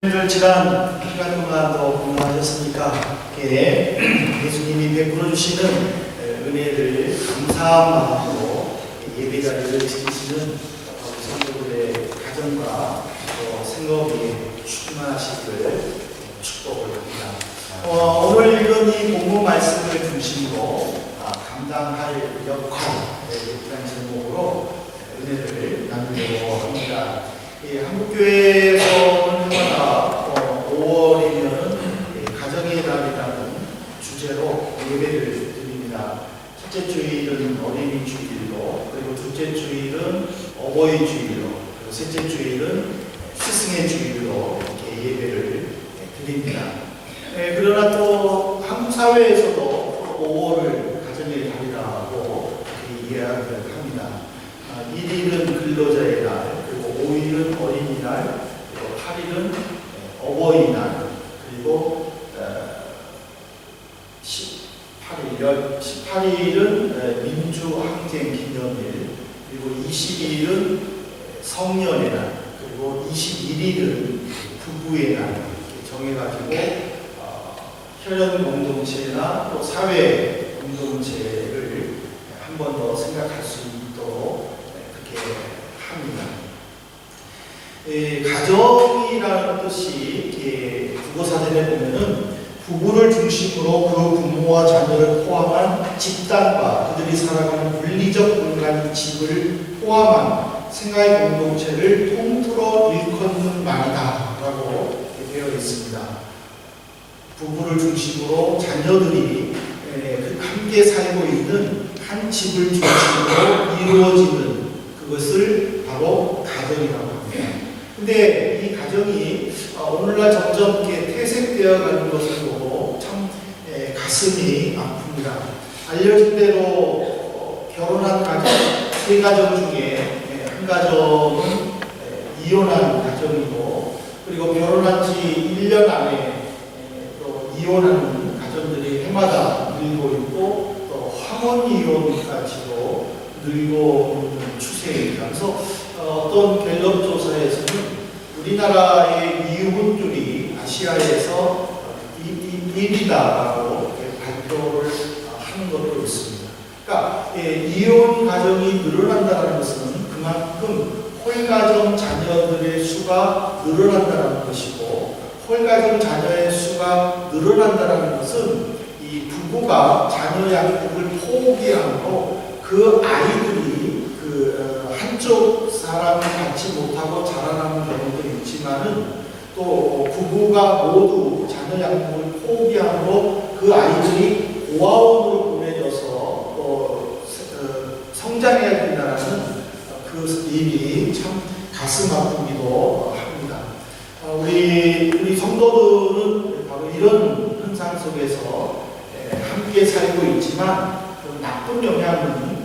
지난 시간 동안도 공부하셨으니까 예수님이 베풀어 주시는 은혜를 감사한 마음으로 예배 자리를 지키시는 성도들의 가정과 생업이 충만하시기를 축복을 합니다. 오늘 읽은 이 본문 말씀을 중심으로 감당할 역할이라는 제목으로 은혜를 나누려고 합니다. 한국교회에서는 해마다 5월이면 가정의 달이라는 주제로 예배를 드립니다. 첫째 주일은 어린이 주일로, 그리고 둘째 주일은 어버이 주일로, 그리고 셋째 주일은 스승의 주일로 이렇게 예배를 드립니다. 그러나 또 한국 사회에서도 5월을 가정의 달이라고 이해를 합니다. 1일은 근로자의 날, 그리고 5일은 어린이날, 그리고 8일은 어버이날, 그리고 18일은 민주항쟁 기념일, 그리고 20일은 성년의 날, 그리고 21일은 부부의 날 이렇게 정해가지고 혈연 공동체나 또 사회 공동체를 한 번 더 생각할 수 있도록 그렇게 합니다. 가정이라는 뜻이 국어사전에 보면은 부부를 중심으로 그 부모와 자녀를 포함한 집단과 그들이 살아가는 물리적 공간인 집을 포함한 생활 공동체를 통틀어 일컫는 말이다 라고 되어 있습니다. 부부를 중심으로 자녀들이 함께 살고 있는 한 집을 중심으로 이루어지는 그것을 바로 가정이라고 합니다. 근데 이 가정이 오늘날 점점 이렇게 퇴색되어 가는 것을 보고 참 가슴이 아픕니다. 알려진 대로 결혼한 가정, 세 가정 중에 한 가정은 이혼한 가정이고, 그리고 결혼한 지 1년 안에 또 이혼하는 가정들이 해마다 늘고 있고, 또 황혼 이혼까지도 늘고 있는 추세입니다. 그래서 어떤 갤럽 조사에서는 우리나라의 이혼율이 아시아에서 1위다라고 발표를 하는 것도 있습니다. 그러니까 이혼 가정이 늘어난다는 것은 그만큼 홀가정 자녀들의 수가 늘어난다는 것이고, 홀가정 자녀의 수가 늘어난다는 것은 이 부부가 자녀 양육을 포기함으로 그 아이들이 한쪽 사람이 갖지 못하고 자라나는 경우도 있지만은, 또 부부가 모두 자녀 양육을 포기함으로 그 아이들이 고아원으로 보내져서 또 성장해야 된다는 그 일이 참 가슴 아프기도 합니다. 우리 성도들은 바로 이런 현상 속에서 함께 살고 있지만 나쁜 영향은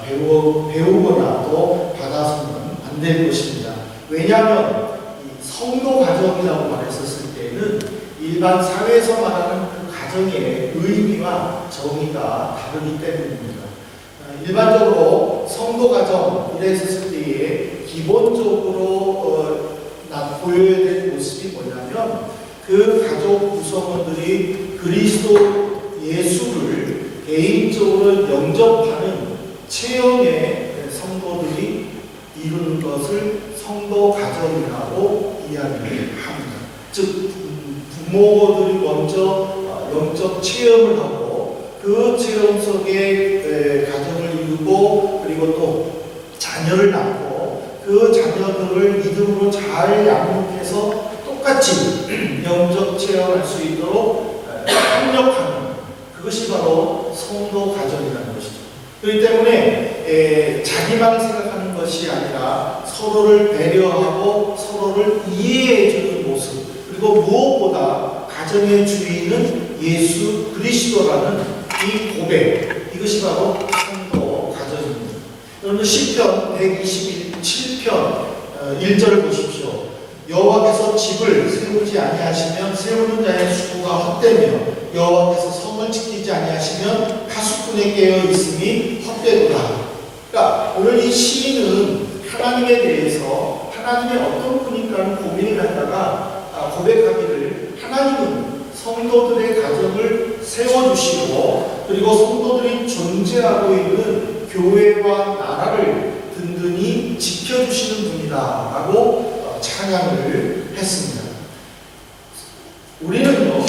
배우거나 또 받아서는 안 될 것입니다. 왜냐하면 이 성도 가정이라고 말했었을 때는 일반 사회에서 말하는 그 가정의 의미와 정의가 다르기 때문입니다. 일반적으로 성도 가정 이랬을 때에 기본적으로 보여야 될 모습이 뭐냐면, 그 가족 구성원들이 그리스도 예수를 개인적으로 영접하는 체험의 성도들이 이루는 것을 성도 가정이라고 이야기를 합니다. 즉 부모들이 먼저 영적 체험을 하고 그 체험 속에 가정을 이루고, 그리고 또 자녀를 낳고 그 자녀들을 믿음으로 잘 양육해서 똑같이 영적 체험할 수 있도록 협력하는, 그것이 바로 성도 가정이라는 것이죠. 그렇기 때문에 자기만 생각하는 것이 아니라 서로를 배려하고 서로를 이해해주는 모습, 그리고 무엇보다 가정의 주인은 예수 그리스도라는 이 고백, 이것이 바로 성도 가정입니다. 여러분 시편 127편 1절을 보십시오. 여호와께서 집을 세우지 아니하시면 세우는 자의 수고가 헛되며 여호와께서 성을 지키지 아니하시면 파수꾼에 깨어 있음이 헛되도다. 그러니까 오늘 이 시인은 하나님에 대해서 하나님의 어떤 분인가를 고민을 하다가 고백하기를 하나님은 성도들의 가정을 세워주시고 그리고 성도들이 존재하고 있는 교회와 나라를 든든히 지켜주시는 분이다 라고 찬양을 했습니다. 우리는요,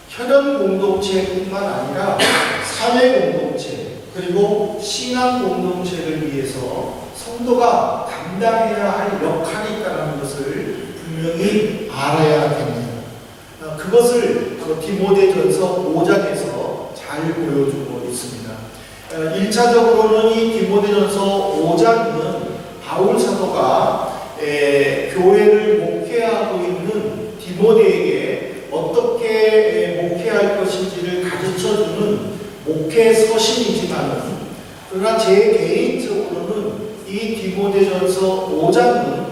혈연 공동체뿐만 아니라 사회 공동체 그리고 신앙 공동체를 위해서 성도가 감당해야 할 역할이 있다는 것을 분명히 알아야 됩니다. 그것을 바로 디모데전서 5장에서 잘 보여주고 있습니다. 1차적으로는 이 디모데전서 5장은 바울 사도가 교회를 목회하고 있는 디모데에게 어떻게 목회할 것인지를 가르쳐주는 목회 서신이지만, 그러나 제 개인적으로는 이 디모데전서 5장은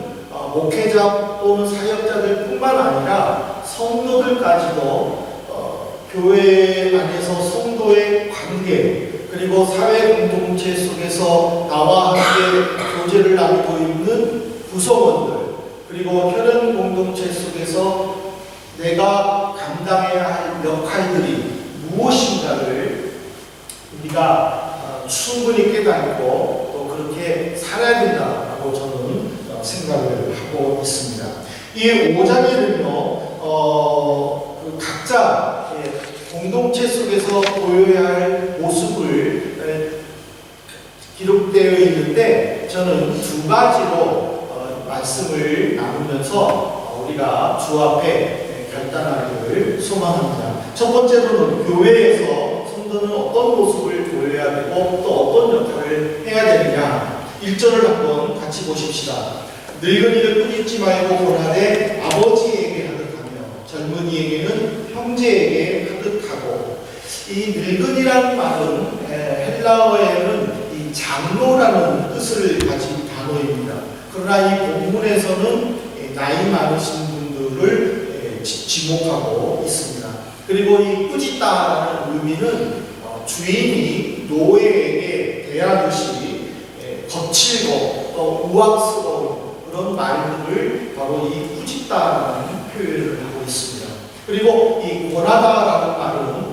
목회자 또는 사역자들 뿐만 아니라 성도들까지도 교회 안에서 성도의 관계 그리고 사회 공동체 속에서 나와 함께 교제를 나누고 있는 구성원들 그리고 혈연 공동체 속에서 내가 감당해야 할 역할들이 무엇인가를 우리가 충분히 깨닫고 또 그렇게 살아야 된다고 저는 생각을 하고 있습니다. 이 5장에는요, 각자 공동체 속에서 보여야 할 모습을 기록되어 있는데, 저는 두 가지로 말씀을 나누면서 우리가 주 앞에 결단하기를 소망합니다. 첫 번째로는 교회에서 성도는 어떤 모습을 보여야 되고 또 어떤 역할을 해야 되느냐. 1절을 한번 같이 보십시다. 늙은이를 꾸짖지 말고 고난에 아버지에게 하듯하며 젊은이에게는 형제에게 하듯하고. 이 늙은이라는 말은 헬라어에는 이 장로라는 뜻을 가진 단어입니다. 그러나 이 본문에서는 나이 많으신 분들을 지목하고 있습니다. 그리고 이 꾸짖다라는 의미는 주인이 노예에게 대하듯이 거칠고 또 우악스러운 그런 말들을 바로 이 꾸짖다라는 표현을 하고 있습니다. 그리고 이 권하다라는 말은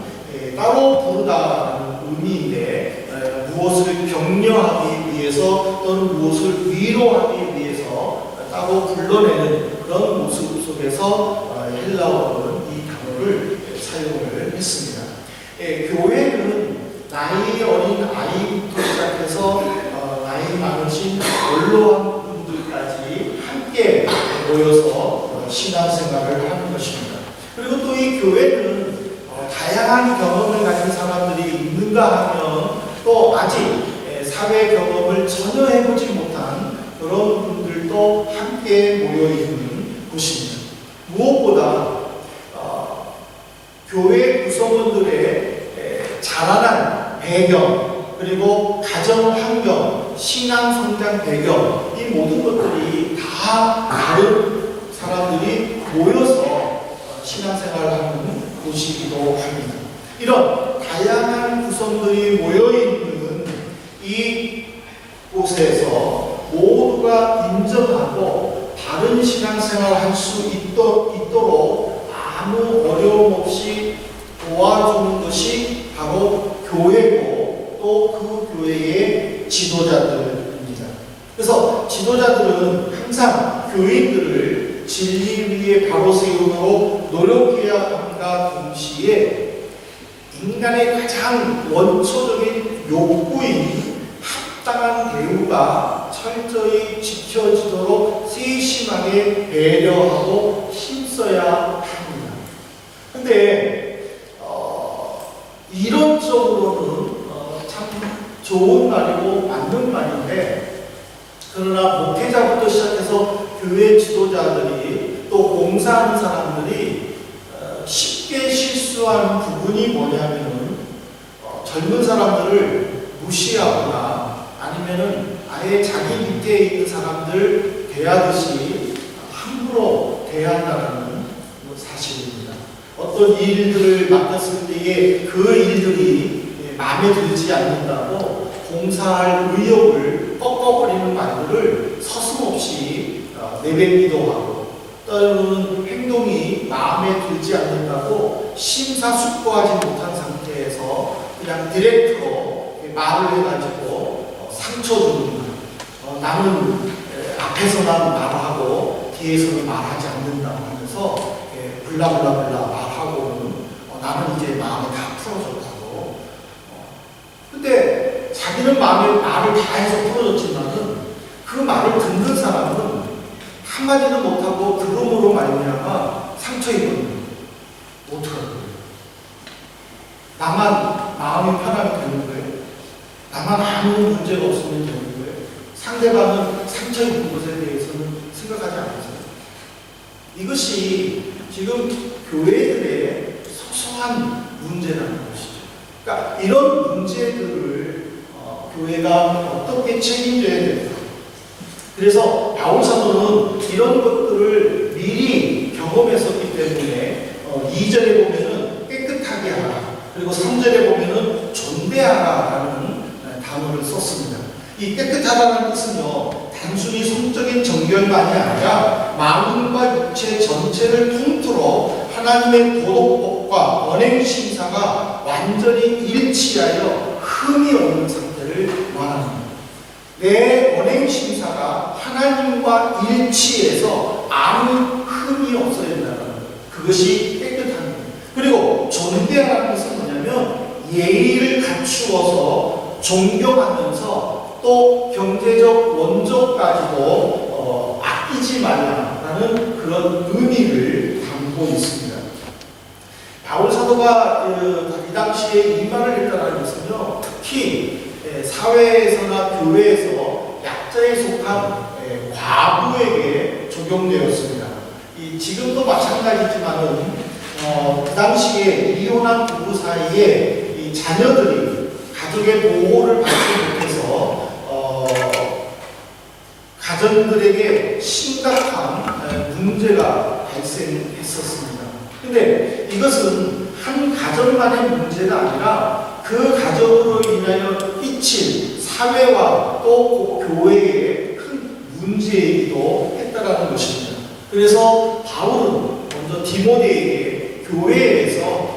따로 부르다라는 의미인데, 무엇을 격려하기 위해서 또는 무엇을 위로하기 위해서 따로 불러내는 그런 모습 속에서 헬라어는 이 단어를 사용을 했습니다. 교회는 나이 어린 아이부터 시작해서 나이 많으신 원로한 분들까지 함께 모여서 신앙생활을 하는 것입니다. 그리고 또 이 교회는 다양한 경험을 가진 사람들이 있는가 하면 또 아직 사회 경험을 전혀 해보지 못한 그런 분들도 함께 모여있는 곳입니다. 무엇보다 교회 구성원들의 자라난 배경 그리고 가정 환경, 신앙 성장 배경, 이 모든 것들이 다 다른 사람들이 모여서 신앙생활을 하는 곳이기도 합니다. 이런 다양한 구성들이 모여있는 이 곳에서 모두가 인정하고 바른 신앙생활을 할 수 있도록 아무 어려움 없이 도와주는 것이 바로 교회고 또 그 교회의 지도자들입니다. 그래서 지도자들은 항상 교인들을 진리 위에 바로 세우도록 노력해야 함과 동시에 인간의 가장 원초적인 욕구인 합당한 대우가 철저히 지켜지도록 세심하게 배려하고 힘써야 합니다. 근데 이론적으로는 참 좋은 말이고 맞는 말인데, 그러나 목회자부터 시작해서 교회 지도자들이 또 봉사하는 사람들이 쉽게 실수한 부분이 뭐냐면은 젊은 사람들을 무시하거나 아니면은 아예 자기 밑에 있는 사람들 대하듯이 함부로 대한다는 사실입니다. 어떤 일들을 맡았을 때에 그 일들이 마음에 들지 않는다고 봉사할 의욕을 꺾어버리는 말들을 서슴없이 내뱉기도 하고, 또는 행동이 마음에 들지 않는다고 심사숙고하지 못한 상태에서 그냥 디렉트로 말을 해가지고 상처 주는 나는 앞에서만 말하고 뒤에서는 말하지 않는다고 하면서 블라블라블라 말하고는 나는 이제 마음이 다 풀어졌다고. 근데 자기는 마음에 말을 다 해서 풀어졌지만은 그 말을 듣는 사람은 한마디도 못하고 그rum으로 말미암아 상처 입은 어떡하는 거예요? 나만 마음이 편하게 되는 거예요? 나만 아무 문제가 없으면 되는 거예요? 상대방은 상처 입은 것에 대해서는 생각하지 않으세요? 이것이 지금 교회들의 소소한 문제라는 것이죠. 그러니까 이런 문제들을 교회가 어떻게 책임져야 될까? 그래서 바울 사도는 이런 것들을 미리 경험했었기 때문에 2절에 보면은 깨끗하게 하라, 그리고 3절에 보면은 존대하라라는 단어를 썼습니다. 이 깨끗하다는 뜻은요, 단순히 성적인 정결만이 아니라 마음과 육체 전체를 통틀어 하나님의 도덕법과 언행심사가 완전히 일치하여 흠이 없는 상태를 말합니다. 내 언행심사가 하나님과 일치해서 아무 흠이 없어야 된다는 거예요. 그것이 깨끗한 거예요. 그리고 존대하라는 것은 뭐냐면 예의를 갖추어서 존경하면서 또 경제적 원조까지도 아끼지 말라라는 그런 의미를 담고 있습니다. 바울 사도가 이 당시에 이 말을 했다는 것은요, 특히 사회에서나 교회에서 약자에 속한 과부에게 적용되었습니다. 지금도 마찬가지지만은 그 당시에 이혼한 부부 사이에 이 자녀들이 가족의 보호를 받지 못해서 가정들에게 심각한 문제가 발생했었습니다. 근데 이것은 한 가정만의 문제가 아니라 그 가정으로 인하여 끼친 사회와 또 교회의 큰 문제이기도 했다라는 것입니다. 그래서 바울은 먼저 디모데에게 교회에서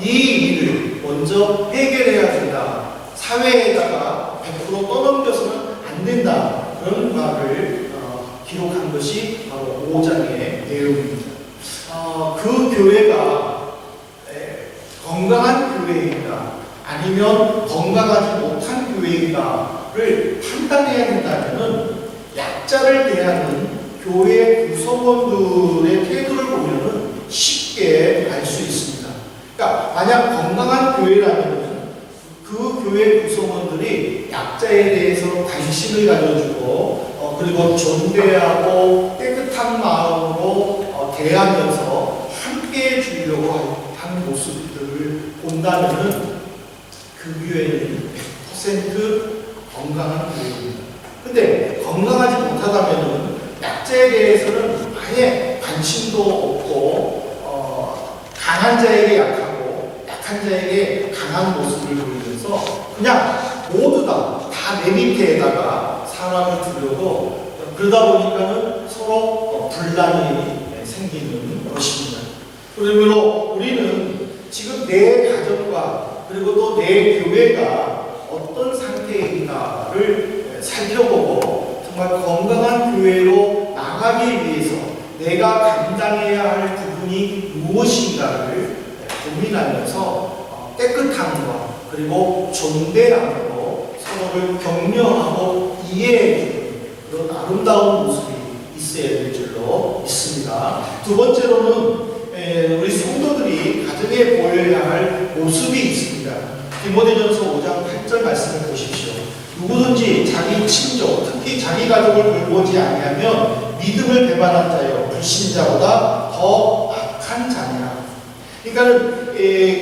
이 일을 먼저 해결해야 된다, 사회에다가 100% 떠넘겨서는 안 된다, 그런 말을 기록한 것이 바로 5장의 내용입니다. 그 교회가 건강한 교회인가 아니면 건강하지 못한 교회인가를 판단해야 된다면 약자를 대하는 교회 구성원들의 태도를 보면 쉽게 알 수 있습니다. 그러니까 만약 건강한 교회라면 그 교회 구성원들이 약자에 대해서 관심을 가져주고 그리고 존대하고 깨끗한 마음으로 대하면서 함께 해주려고 하는 모습들을 본다면 그 교회는 100% 건강한 교회입니다. 근데 건강하지 못하다면 약자에 대해서는 아예 관심도 없고 강한 자에게 약하고 약한 자에게 강한 모습을 보이면서 그냥 모두 다 내 밑에다가 사람을 두려고 그러다 보니까는 서로 분란이 생기는 것입니다. 그러므로 우리는 지금 내 가정과 그리고 또 내 교회가 어떤 상태인가를 살펴보고 정말 건강한 교회로 나가기 위해서 내가 감당해야 할 부분이 무엇인가를 고민하면서 깨끗함과 그리고 존대함으로 서로를 격려하고 이해해주는 그런 아름다운 모습이 있어야 될 줄로 믿습니다. 두 번째로는 우리 성도들이 가정에 보여야 할 모습이 있습니다. 디모데전서 5장 8절 말씀을 보십시오. 누구든지 자기 친족, 특히 자기 가족을 돌보지 아니하면 믿음을 배반한 자여 불신자보다 더 악한 자니라. 그러니까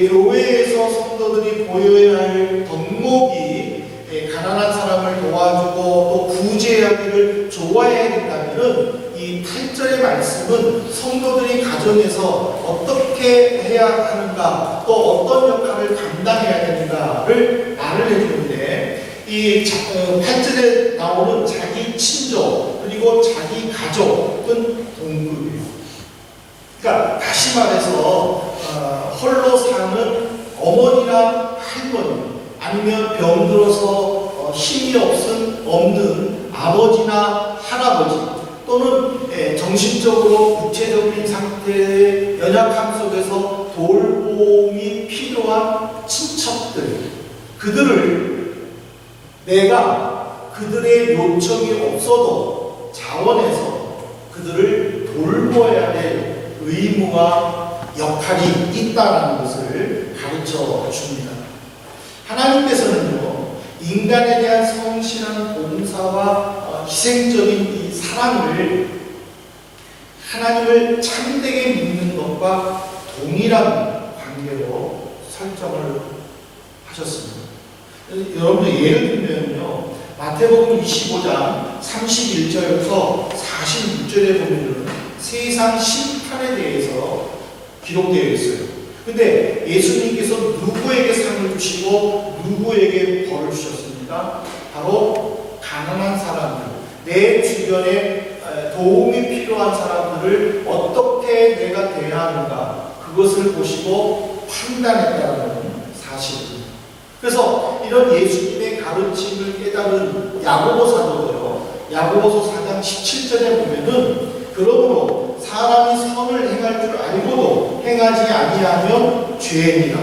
교회에서 성도들이 보여야 할 덕목이 가난한 사람을 도와주고 또 구제하기를 좋아해야 된다면 이 8절의 말씀은 성도들이 가정에서 어떻게 해야 하는가 또 어떤 역할을 감당해야 되는가를 말을 해주는데 이 8절에 나오는 자기 친족 그리고 자기 가족은 동급이에요. 그러니까 다시 말해서 홀로 사는 어머니나 할머니, 아니면 병들어서 힘이 없는 아버지나 할아버지, 또는 정신적으로 구체적인 상태의 연약함 속에서 돌봄이 필요한 친척들, 그들을 내가 그들의 요청이 없어도 자원해서 그들을 돌보아야 될 의무와 역할이 있다는 것을 가르쳐 줍니다. 하나님께서는요, 인간에 대한 성실한 봉사와 희생적인 이 사랑을 하나님을 참되게 믿는 것과 동일한 관계로 설정을 하셨습니다. 여러분들 예를 들면요, 마태복음 25장 31절부터 46절에 보면은 세상 심판에 대해서 기록되어 있어요. 근데 예수님께서 누구에게 상을 주시고 누구에게 벌을 주셨습니까? 바로 가난한 사람들, 내 주변에 도움이 필요한 사람들을 어떻게 내가 대해야 하는가, 그것을 보시고 판단했다는 사실입니다. 그래서 이런 예수님의 가르침을 깨달은 야고보 사도도요, 야고보서 4장 17절에 보면은 그러므로 사람이 선을 행할 줄 알고도 행하지 아니하면 죄니라.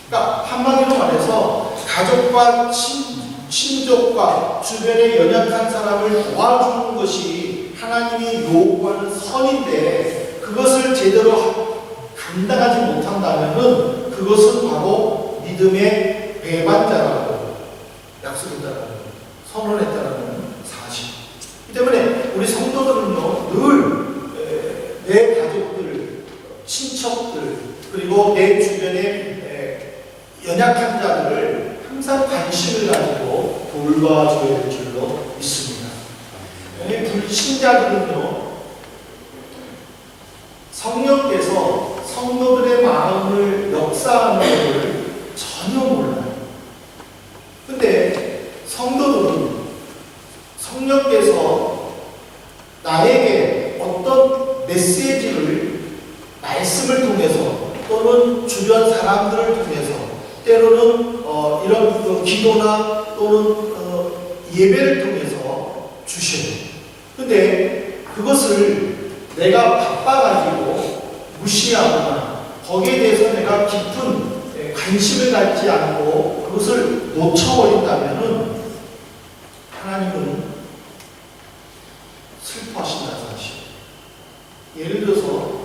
그러니까 한마디로 말해서 가족과 친족과 주변의 연약한 사람을 도와주는 것이 하나님이 요구하는 선인데, 그것을 제대로 감당하지 못한다면 그것은 바로 믿음의 배반자라고 약속했다는, 선언했다는 사실. 이 때문에 우리 성도들은요, 늘 내 가족들, 친척들, 그리고 내 주변의 연약한 자들을 항상 관심을 가지고 돌봐줘야 될 줄로 믿습니다. 불신자들은요, 성령께서 성도들의 마음을 역사하는 것을 전혀 몰라요. 근데 성도들은 성령께서 나에게 어떤 메시지를 말씀을 통해서, 또는 주변 사람들을 통해서, 때로는 이런 기도나 또는 예배를 통해서 주셔요. 근데 그것을 내가 바빠가지고 무시하거나 거기에 대해서 내가 깊은 관심을 갖지 않고 그것을 놓쳐버린다면 하나님은 슬퍼하신다는 사실. 예를 들어서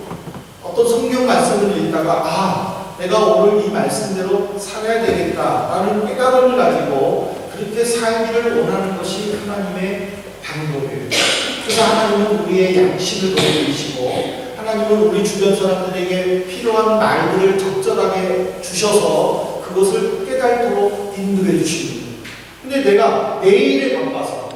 어떤 성경 말씀을 읽다가 내가 오늘 이 말씀대로 살아야 되겠다라는 깨달음을 가지고 그렇게 살기를 원하는 것이 하나님의 방법이에요. 그래서 하나님은 우리의 양심을 보여주시고, 하나님은 우리 주변 사람들에게 필요한 말들을 적절하게 주셔서 그것을 깨달도록 인도해 주십니다. 근데 내가 내일에 바빠서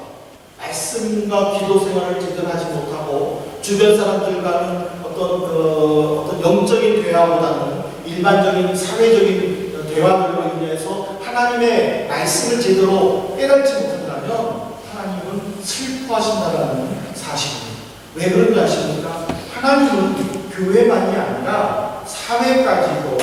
말씀과 기도 생활을 제대로 하지 못하고 주변 사람들과는 어떤 영적인 대화보다는 일반적인 사회적인 대화들로 인해서 하나님의 말씀을 제대로 깨닫지 못한다면 하나님은 슬퍼하신다는 사실입니다. 왜 그런지 아십니까? 하나님은 교회만이 아니라 사회까지도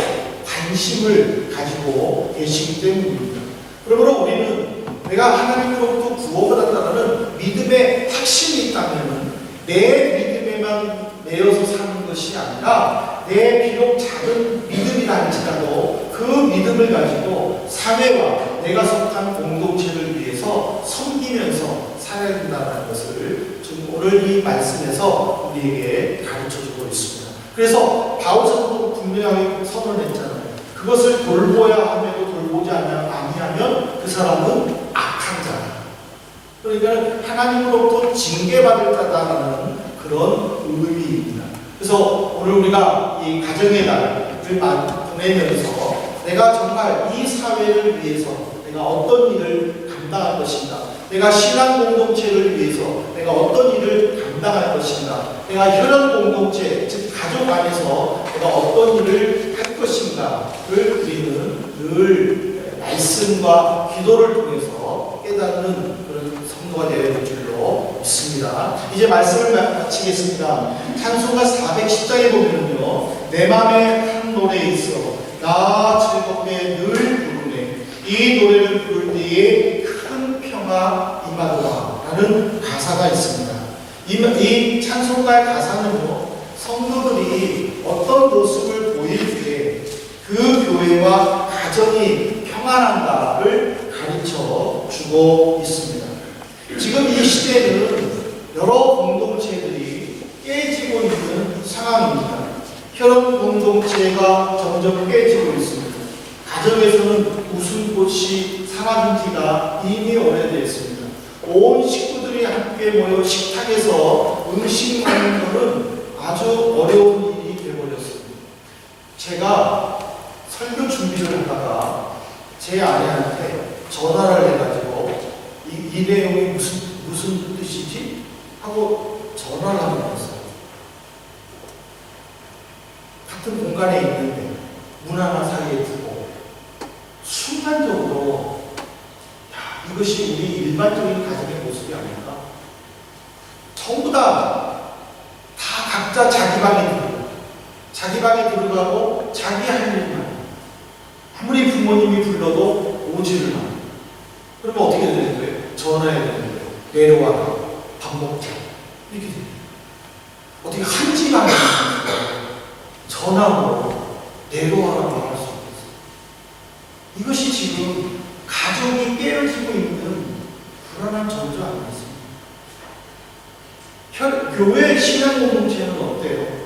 관심을 가지고 계시기 때문입니다. 그러므로 우리는 내가 하나님으로부터 구원받았다는 믿음의 확신이 있다면 내 믿음에만 매여서 사는 것이 아니라 내 비록 작은 믿음이라 할지라도 그 믿음을 가지고 사회와 내가 속한 공동체를 위해서 섬기면서 살아야 된다는 것을 지금 오늘 이 말씀에서 우리에게 가르쳐주고 있습니다. 그래서 바울 사도도 분명하게 선언했잖아요. 그것을 돌보야 함에도 돌보지 아니하면 그 사람은 악한 자다. 그러니까 하나님으로부터 징계받을 자다라는 그런 의미입니다. 그래서 오늘 우리가 이 가정의 날을 보내면서 내가 정말 이 사회를 위해서 내가 어떤 일을 감당할 것인가, 내가 신앙 공동체를 위해서 내가 어떤 일을 감당할 것인가, 내가 혈연 공동체, 즉 가족 안에서 내가 어떤 일을 할 것인가를 우리는 늘 말씀과 기도를 통해서 깨닫는 그런 성도가 되어야 될 줄로 믿습니다. 되겠습니다. 이제 말씀을 마치겠습니다. 찬송가 410장에 보면요, 내 맘에 한 노래에 있어 나 즐겁게 늘 부르네. 이 노래를 부를 때에 큰 평화 임하도다 라는 가사가 있습니다. 이 찬송가의 가사는요, 성도들이 어떤 모습을 보일 때 그 교회와 가정이 평안한가를 가르쳐 주고 있습니다. 지금 이 시대는 여러 공동체들이 깨지고 있는 상황입니다. 혈연 공동체가 점점 깨지고 있습니다. 가정에서는 웃음꽃이 사라진 지가 이미 오래되었습니다. 온 식구들이 함께 모여 식탁에서 음식 먹는 것은 아주 어려운 일이 되어버렸습니다. 제가 설교 준비를 하다가 제 아내한테 전화를 해가지고 이 내용이 무슨 뜻이지? 하고 전화를 하는 거였어요. 같은 공간에 있는데 문 하나 사이에 두고 순간적으로 이것이 우리 일반적인 가정의 모습이 아닐까? 전부 다 각자 자기 방에 들어가고 자기 할 일만, 아무리 부모님이 불러도 오지를 마. 그러면 어떻게 되는 거예요? 전화해야 되는 거예요. 내려와라, 밥 먹자, 이렇게 돼요. 어떻게 한 집안에 전화로 내려와라 말할 수 없어요. 이것이 지금 가정이 깨어지고 있는 불안한 전조 아니겠습니까? 교회 신앙 공동체는 어때요?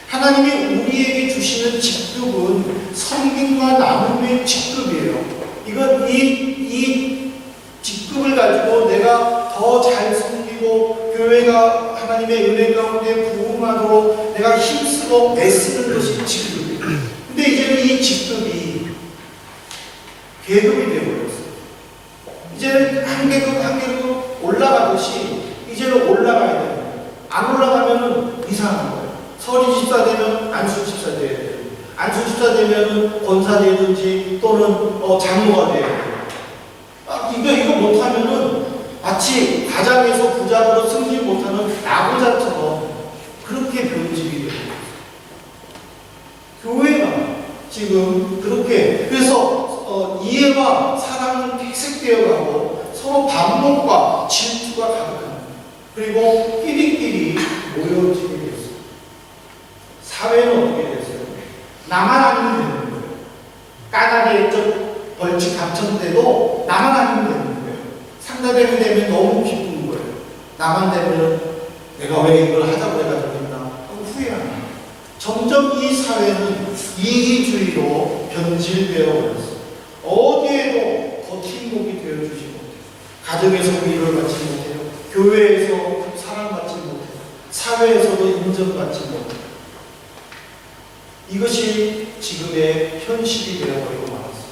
하나님이 우리에게 주시는 직급은 섬김과 나눔의 직급이에요. 이건 이 직급을 가지고 내가 더 잘 섬기고 교회가 하나님의 은혜 가운데 부흥하도록 내가 힘쓰고 애쓰는 것이 직급이에요. 근데 이제는 이 직급이 계급이 되어버렸어요. 이제는 한 계급 올라가듯이 이제는 올라가야 돼요. 안 올라가면은 이상한 거예요. 서리 집사 되면 안수 집사 돼야 돼요. 안수 집사 되면은 권사 되든지 또는 장로가 돼야 돼요. 이거 못하면은 마치 가장에서 부장으로 승진 못하는 나부자처럼 그렇게 변질이 돼요. 교회가 지금 그렇게 그래서 이해와 사랑은 퇴색되어 가고 서로 반목과 질투가 가득합니다. 그리고 끼리끼리 모여지게 됐어요. 사회는 어떻게 됐어요? 나만 아니면 되는 거예요. 까닭에 벌칙 감천돼도 나만 아니면 되는 거예요. 상대방이 되면 너무 기쁜 거예요. 나만 되면 내가 왜 이걸 하자고 해가지고 있나 하고 후회하는 거예요. 점점 이 사회는 이기주의로 변질되어 버렸어요. 어디에도 버팀목이 되어주지 못해요. 가정에서 위로를 받지 못해요. 교회에서 사랑받지 못해요. 사회에서도 인정받지 못해요. 이것이 지금의 현실이 되어버리고 말았습니다.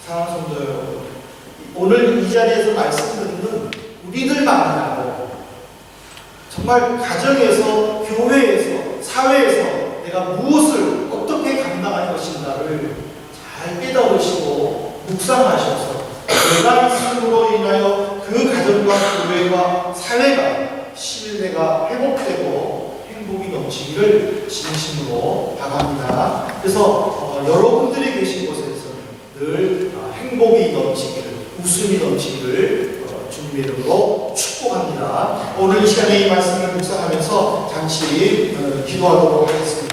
사랑하는 성도 여러분, 오늘 이 자리에서 말씀드리는 우리들만이라고 정말 가정에서, 교회에서, 사회에서 내가 무엇을 어떻게 감당할 것인가를 잘 깨달으시고 묵상하셔서 내가 있음으로 인하여 그 가정과 교회와 사회가 신뢰가 회복되고 행복이 넘치기를 진심으로 바랍니다. 그래서 여러분들이 계신 곳에서 늘 행복이 넘치기를, 웃음이 넘치기를 주님의 이름으로 축복합니다. 오늘 이 시간에 이 말씀을 묵상하면서 잠시 기도하도록 하겠습니다.